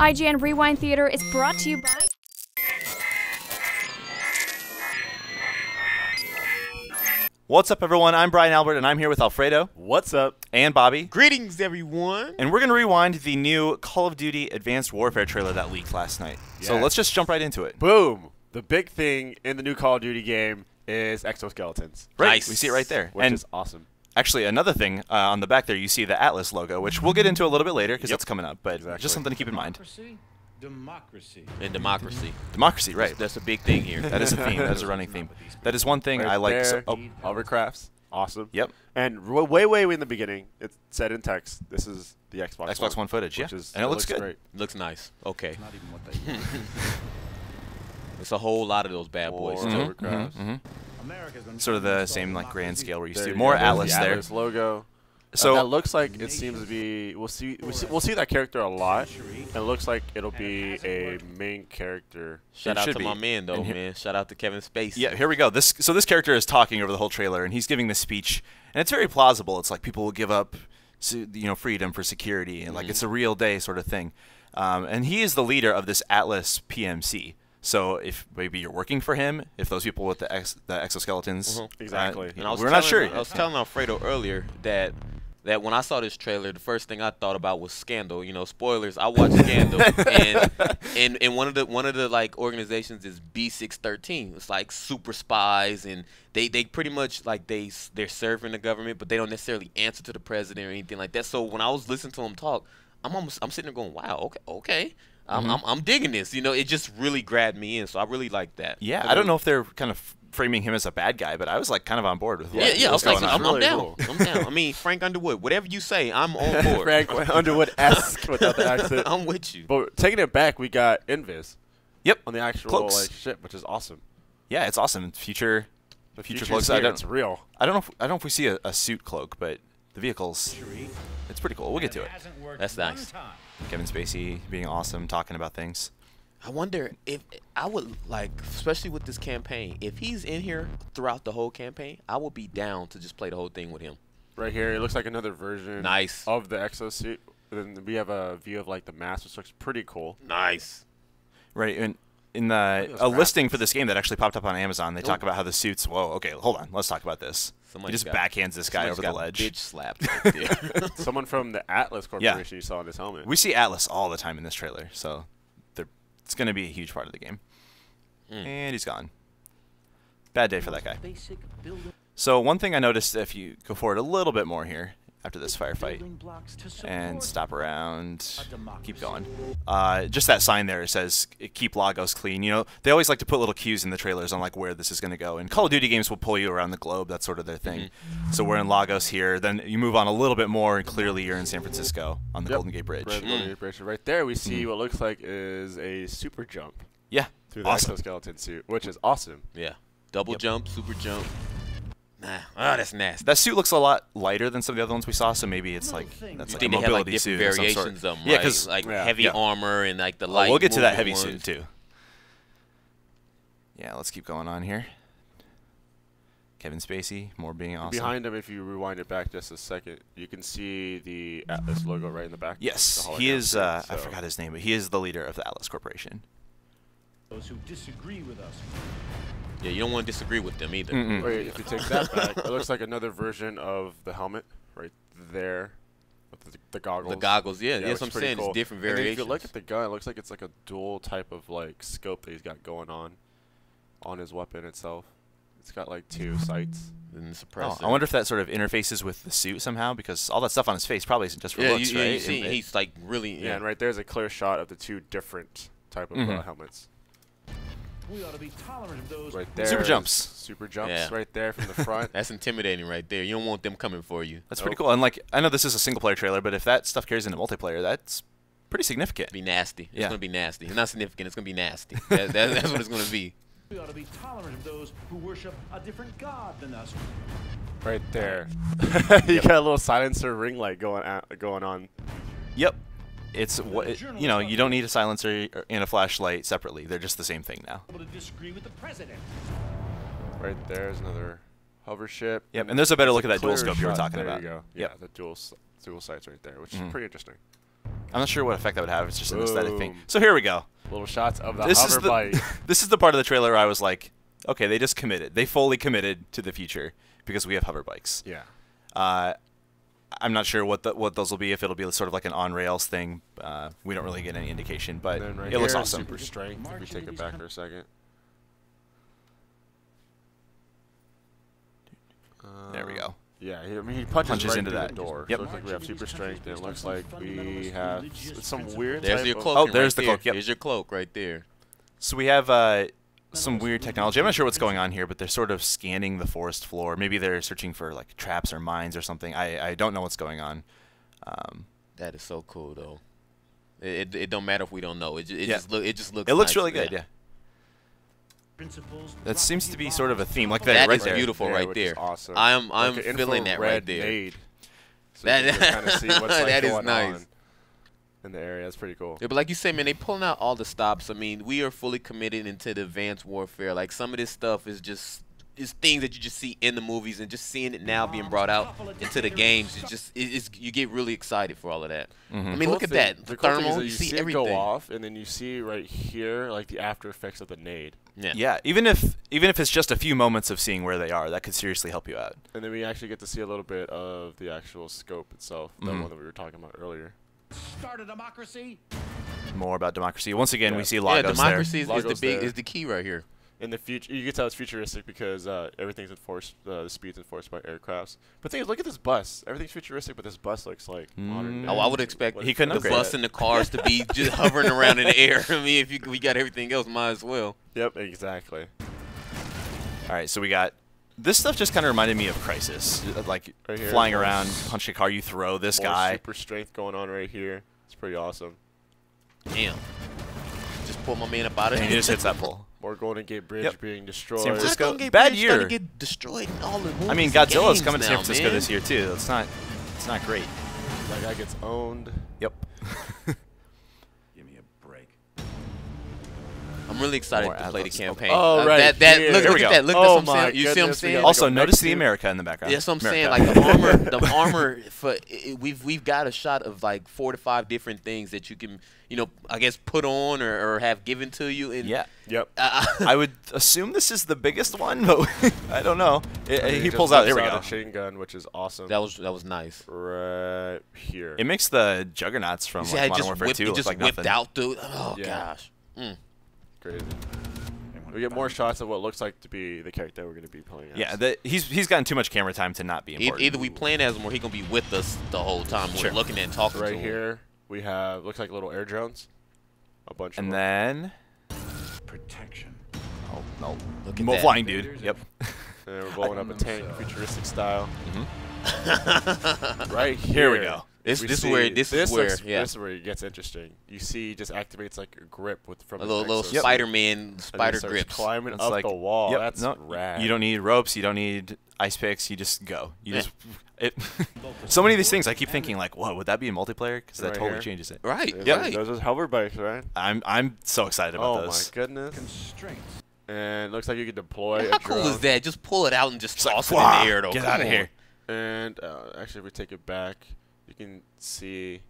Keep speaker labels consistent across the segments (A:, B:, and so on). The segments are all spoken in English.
A: IGN Rewind Theater is brought to you by...
B: What's up, everyone? I'm Brian Albert, and I'm here with Alfredo.
C: What's up?
B: And Bobby.
D: Greetings, everyone.
B: And we're going to rewind the new Call of Duty Advanced Warfare trailer that leaked last night. Yes. So let's just jump right into it.
C: Boom! The big thing in the new Call of Duty game is exoskeletons.
B: Right.
D: Nice.
B: We see it right there.
C: Which is awesome.
B: Actually, another thing, on the back there, you see the Atlas logo, which we'll get into a little bit later because that's coming up, but just something to keep in mind.
D: Democracy. And democracy.
B: Democracy, right.
D: That's a big thing here.
B: That is a theme. That is a running theme. That is one thing
C: Right
B: I like.
C: there,
B: So,
C: hovercrafts. Awesome.
B: Yep.
C: And way in the beginning, it said in text, this is the Xbox
B: One footage, yeah.
C: Is,
B: and it looks good.
C: Great.
D: Looks nice. Okay. Not even what they want. It's a whole lot of those bad boys.
C: Hovercrafts.
B: Sort of the same like grand scale where you see
C: There
B: more
C: go.
B: Atlas
C: the
B: there.
C: Atlas logo.
B: So
C: that looks like it seems to be. We'll see that character a lot. And it looks like it'll be a main character.
D: Shout out to my man, though, man. Shout out to Kevin Spacey.
B: Yeah, here we go. This character is talking over the whole trailer, and he's giving this speech, and it's very plausible. It's like people will give up, freedom for security, and like it's a real day sort of thing. And he is the leader of this Atlas PMC. So if maybe you're working for him, if those people with the exoskeletons,
C: exactly.
D: And
B: we're not sure.
D: I was telling Alfredo earlier that when I saw this trailer, the first thing I thought about was Scandal. You know, spoilers. I watched Scandal, and one of the like organizations is B613. It's like super spies, and they pretty much like they're serving the government, but they don't necessarily answer to the president or anything like that. So when I was listening to him talk, I'm sitting there going, wow, okay. I'm digging this. You know, it just really grabbed me in, so I really like that.
B: Yeah, I don't know if they're kind of framing him as a bad guy, but I was like kind of on board with what
D: I was like, I'm
C: really
D: down.
C: cool.
D: I'm down. I mean, Frank Underwood, whatever you say, I'm on board.
C: Frank Underwood-esque without the accent.
D: I'm with you.
C: But taking it back, we got Invis.
B: Yep.
C: On the actual
B: cloaks.
C: like ship, which is awesome.
B: Yeah, it's awesome. Future cloaks.
C: It's real.
B: I don't know if we see a suit cloak, but the vehicles, it's pretty cool. We'll get to it.
D: That's nice.
B: Kevin Spacey being awesome, talking about things.
D: I wonder if I would like, especially with this campaign, if he's in here throughout the whole campaign, I would be down to just play the whole thing with him.
C: Right here, it looks like another version of the exo-suit. And then we have a view of like the mask, which looks pretty cool.
D: Nice.
B: Right, and in a listing for this game that actually popped up on Amazon, they talk about how the suits. Whoa, okay, hold on, let's talk about this. He just backhands this guy over the ledge.
D: Bitch slapped. Right there.
C: Someone from the Atlas Corporation you saw in his helmet.
B: We see Atlas all the time in this trailer, so it's going to be a huge part of the game. And he's gone. Bad day for that guy. So one thing I noticed, if you go forward a little bit more here after this firefight and stop around, keep going. Just that sign there says keep Lagos clean. You know, they always like to put little cues in the trailers on like where this is going to go. And Call of Duty games will pull you around the globe. That's sort of their thing. So we're in Lagos here. Then you move on a little bit more, and clearly you're in San Francisco on the Golden Gate Bridge.
C: Golden Gate Bridge. Right there, we see what looks like is a super jump.
B: Yeah,
C: through the exoskeleton suit, which is awesome.
D: Yeah, double jump, super jump. Nah, that's nasty.
B: That suit looks a lot lighter than some of the other ones we saw, so maybe it's like that's like a mobility suit.
D: They have like different variations of them, right?
B: Yeah, because
D: like heavy armor and like the light.
B: We'll get to that heavy suit too. Yeah, let's keep going on here. Kevin Spacey, more being awesome.
C: Behind him, if you rewind it back just a second, you can see the Atlas logo right in the back.
B: Yes, he is. I forgot his name, but he is the leader of the Atlas Corporation.
E: Those who disagree with us.
D: Yeah, you don't want to disagree with them either.
C: Wait, if you take that back, it looks like another version of the helmet right there with the goggles.
D: The goggles, yeah, that's what I'm saying.
C: Cool.
D: It's different
C: And
D: variations.
C: if you look at the gun, it looks like it's like a dual type of like scope that he's got going on his weapon itself. It's got like two sights.
D: And suppressor.
B: I wonder if that sort of interfaces with the suit somehow, because all that stuff on his face probably isn't just for looks, right?
D: You see, he's like really.
C: Yeah, and right there's a clear shot of the two different type of helmets.
E: We ought to be tolerant of those.
C: Right there.
B: Super jumps.
C: Super jumps right there from the front.
D: That's intimidating right there. You don't want them coming for you.
B: That's pretty cool. And like, I know this is a single player trailer, but if that stuff carries into multiplayer, that's pretty significant.
D: Be nasty. It's gonna be nasty. It's not significant. It's gonna be nasty. That's what it's gonna be.
E: We ought to be tolerant of those who worship a different god than us.
C: Right there. You got a little silencer ring light going on.
B: Yep. It's what you know. You don't need a silencer and a flashlight separately. They're just the same thing now.
E: To disagree with the president.
C: Right there's another hover ship.
B: Yep, and there's a better look at that dual scope you were talking about.
C: There you go. Yeah, the dual sights right there, which is pretty interesting.
B: I'm not sure what effect that would have. It's just an aesthetic thing.
C: Boom.
B: So here we go.
C: Little shots of the
B: This
C: hover
B: is the
C: bike.
B: this is the part of the trailer where I was like, okay, they just committed. They fully committed to the future because we have hover bikes.
C: Yeah.
B: I'm not sure what those will be. If it'll be sort of like an on rails thing, we don't really get any indication. But
C: And then right
B: it looks
C: here,
B: awesome.
C: Super strength. If we take it back for a second.
B: There we go.
C: Yeah, I mean, he punches right
B: into
C: through
B: that.
C: the door.
B: Yep.
C: So it looks like we have super strength, and it looks like we have some weird
D: There's
C: type
D: your
C: of-
D: cloak.
B: Oh, there's the
D: there.
B: cloak, yep.
D: Here's your cloak right there.
B: So we have some weird technology. I'm not sure what's going on here, but they're sort of scanning the forest floor. Maybe they're searching for like traps or mines or something. I don't know what's going on.
D: That is so cool though. It don't matter if we don't know. It
B: Yeah.
D: just looks.
B: It looks
D: nice.
B: really good. Yeah. That seems to be sort of a theme, like that,
D: That
B: right
D: is
B: there.
D: beautiful
C: Yeah,
D: right
C: which is
D: there.
C: awesome.
D: I'm
C: Like an
D: feeling that right
C: infrared
D: there.
C: nade. So
D: That-
C: you can kind of see what's like
D: that is
C: going
D: nice.
C: on in the area. That's pretty cool.
D: Yeah, but like you say, man, they pulling out all the stops. I mean, we are fully committed into the advanced warfare. Like some of this stuff is just things that you just see in the movies, and just seeing it now being brought out into the games. It's you get really excited for all of that. I mean,
C: Cool
D: look at
C: thing-
D: that.
C: The cool thing is
D: Thermal,
C: that
D: you see
C: it
D: everything.
C: go off, and then you see right here like the after effects of the nade.
D: Yeah.
B: Yeah, even if it's just a few moments of seeing where they are, that could seriously help you out.
C: And then we actually get to see a little bit of the actual scope itself, the
B: Mhm.
C: one that we were talking about earlier.
E: Start a democracy.
B: More about democracy. Once again,
C: Yeah.
B: we see
D: Yeah,
B: Lagos
D: democracy is the
C: Lagos
D: big
C: there.
D: is the key right here.
C: In the future, you can tell it's futuristic because everything's enforced. The speed's enforced by aircrafts. But the thing is, look at this bus. Everything's futuristic, but this bus looks like modern.
D: Oh, I would expect
C: What
B: He
C: is
B: couldn't
D: the
B: upgrade
D: bus
B: it.
D: and the cars to be just hovering around in the air. I mean, we got everything else, might as well.
C: Yep, exactly.
B: there. All right, so we got this stuff. Just kind of reminded me of Crisis, like
C: Right here,
B: flying
C: more
B: around, punch a car, you throw this
C: More
B: guy.
C: super strength going on right here. It's pretty awesome.
D: Damn. Just pull my man up out of
B: And he
D: here.
B: just hits that pole.
C: More Golden Gate Bridge
B: Yep.
C: being destroyed.
B: San
D: Why
B: Francisco.
D: Golden Gate
B: Bad
D: Bridge starting
B: year.
D: to get destroyed in all the movies
B: I mean,
D: and
B: Godzilla's
D: games
B: coming to San
D: now,
B: Francisco
D: man.
B: this year too. It's not great.
C: That guy gets owned.
B: Yep.
E: Give me a break.
D: I'm really excited
B: More
D: to play the
B: Atlas.
D: campaign.
C: Oh, right
D: That
C: here.
D: look,
B: Here
D: look
B: we
D: at
B: go.
D: that. Look,
C: Oh
D: that's what I'm
C: my
D: saying. You see what I'm
C: goodness, we
D: saying?
C: got
B: Also,
C: like a
B: notice the
C: Mexican-
B: America in the background.
D: That's what I'm saying.
B: America.
D: Like the armor for we've got a shot of like 4 to 5 different things that you can, I guess put on or have given to you. And
B: Yeah.
C: Yep.
B: I would assume this is the biggest one, but I don't know.
C: And
B: He
C: just
B: pulls out.
C: whips
B: Here we go.
C: a chain gun, which is awesome.
D: that was nice.
C: Right here.
B: It makes the juggernauts from
D: You see,
B: like,
D: I
B: Modern
D: just
B: Warfare
D: whipped,
B: 2
D: it
B: look
D: just
B: like
D: whipped
B: nothing.
D: out, dude. Oh
C: Yeah.
D: gosh.
C: Crazy. We get more shots of what looks like to be the character we're going to be playing as.
B: Yeah, he's gotten too much camera time to not be important.
D: Either we playing as him or he gonna be with us the whole time.
B: Sure.
D: We're looking and talking to
C: Right
D: him.
C: here, we have, looks like little air drones. A bunch
B: And
C: of
B: then,
E: Protection.
B: oh no,
D: Look at
B: more
D: that.
B: flying dude. Yep.
C: them. And we're blowing up a tank, futuristic style.
B: Mhm.
C: Right here.
B: Here we go.
D: This
C: we
D: is
C: see-
D: where this is where
C: looks-
D: yeah.
C: This is where it gets interesting. You see, he just activates like a grip from
D: A
C: his
D: little
C: exo-suit.
D: Spider-Man
C: And he
D: spider
C: starts
D: grips.
C: climbing
B: It's
C: up
B: like-
C: the wall.
B: Yep.
C: That's
B: no,
C: rad.
B: You don't need ropes. You don't need ice picks. You just go. You
D: Yeah.
B: just. It, so many of these things, I keep thinking like, whoa, would that be in multiplayer? Because that
C: Right
B: totally
C: here.
B: changes it.
D: Right.
C: There's
B: Yep.
C: like- Those are hover bikes, right?
B: I'm so excited about
C: Oh
B: those.
C: my goodness.
E: Constraints.
C: And it looks like you can deploy
D: How
C: a
D: cool
C: drone.
D: is that? Just pull it out and just
B: It's like,
D: toss it in
B: "Wah,
D: the air, though.
B: get
D: Come
B: out of
D: on.
B: here.
C: And actually, if we take it back, you can see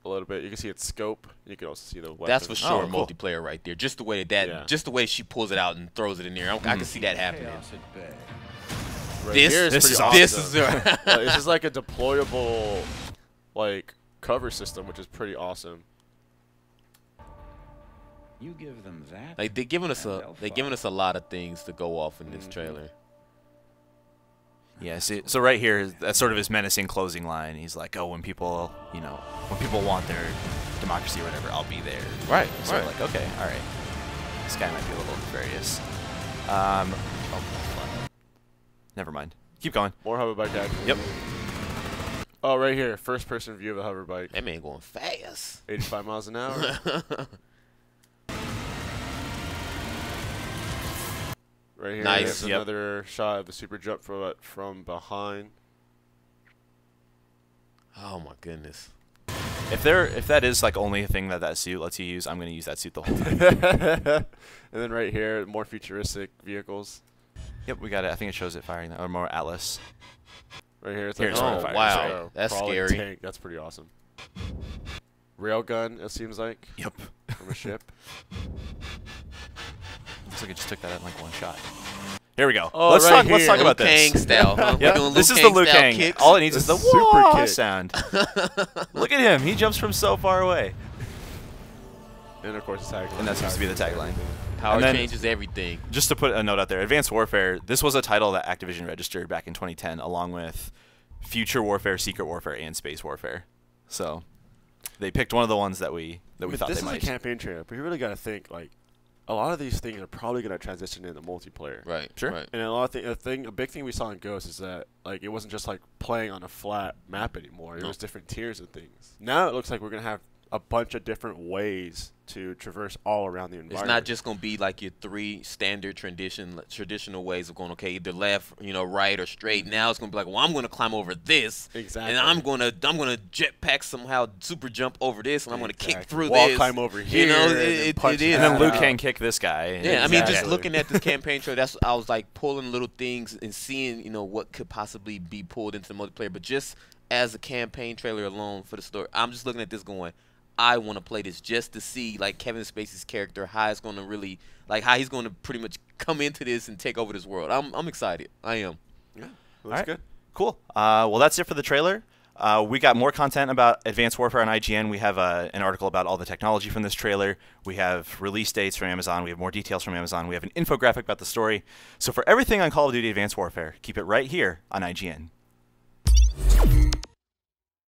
C: a little bit. You can see its scope. You can also see the weapon.
D: That's for sure
B: Oh, cool.
D: multiplayer right there. Just the way
C: Yeah.
D: just the way she pulls it out and throws it in there. I can see that happening.
E: Chaos at bay.
C: Right
D: This,
C: here
B: this
C: pretty
B: is
C: awesome.
D: this is
C: This is like a deployable, like cover system, which is pretty awesome.
E: You give them that.
D: like they're giving us
E: and they'll
D: giving us a lot of things to go off in this trailer.
B: Yeah. See, so right here, that's sort of his menacing closing line. He's like, oh, when people want their democracy or whatever, I'll be there.
D: Right.
B: So we're like, okay, all right. This guy might be a little nefarious. Oh, fuck. Never mind. Keep going.
C: More hover bike action.
B: Yep.
C: Oh, right here, first person view of the hover bike.
D: That man going fast.
C: 85 miles an hour. Right here,
D: Nice.
C: there's
B: Yep.
C: another shot of the super jump from behind.
D: Oh my goodness.
B: If that is like only a thing that suit lets you use, I'm gonna use that suit the whole time.
C: And then right here, more futuristic vehicles.
B: Yep, we got it. I think it shows it firing or more Atlas.
C: Right here, it's
B: Here
C: like
B: it's
C: a-
B: on
D: Oh
B: fire,
D: wow,
B: sorry.
C: a
D: that's
C: crawling
D: scary.
C: tank. That's pretty awesome. railgun, it seems like,
B: Yep.
C: from a ship.
B: Looks like it just took that in like one shot. Here we go.
C: Oh,
B: let's
C: right
B: talk
C: here.
B: about
D: Liu
B: this.
D: Kang style. Huh?
B: Yep.
D: We're doing
B: This is the
D: Kang
B: Liu
D: style
B: Kang.
D: kicks.
B: All it needs is the
C: super
B: wah
C: kick.
B: sound. Look at him. He jumps from so far away.
C: And, of course, the tagline.
B: And that seems to be the tagline.
D: Power
B: And then-
D: changes everything.
B: Just to put a note out there, Advanced Warfare, this was a title that Activision registered back in 2010 along with Future Warfare, Secret Warfare, and Space Warfare. So they picked one of the ones that we thought
C: this
B: they might.
C: is a campaign trailer, but you really got to think, like, a lot of these things are probably going to transition into multiplayer.
D: Right.
B: Sure.
D: Right.
C: And a big thing we saw in Ghost is that, like, it wasn't just like playing on a flat map anymore. It was different tiers and things. Now it looks like we're gonna have a bunch of different ways to traverse all around the environment.
D: It's not just gonna be like your 3 standard traditional ways of going. Okay, either left, right, or straight. Now it's gonna be like, well, I'm gonna climb over this,
C: Exactly.
D: and I'm gonna jetpack somehow, super jump over this, and I'm gonna kick through
C: Wall
D: this.
C: climb over here.
D: It
C: punch
D: is.
B: And then
C: that
B: Liu
C: out.
B: Kang kick this guy.
D: Yeah, I mean, just
C: Exactly.
D: looking at this campaign trailer, I was like pulling little things and seeing, what could possibly be pulled into the multiplayer. But just as a campaign trailer alone for the story, I'm just looking at this going, I want to play this just to see like Kevin Spacey's character, how it's going to really, like how he's going to pretty much come into this and take over this world. I'm excited. I am.
C: Yeah, looks
B: Alright.
C: good.
B: Cool. Well, that's it for the trailer. We got more content about Advanced Warfare on IGN. We have an article about all the technology from this trailer. We have release dates from Amazon. We have more details from Amazon. We have an infographic about the story. So for everything on Call of Duty Advanced Warfare, keep it right here on IGN.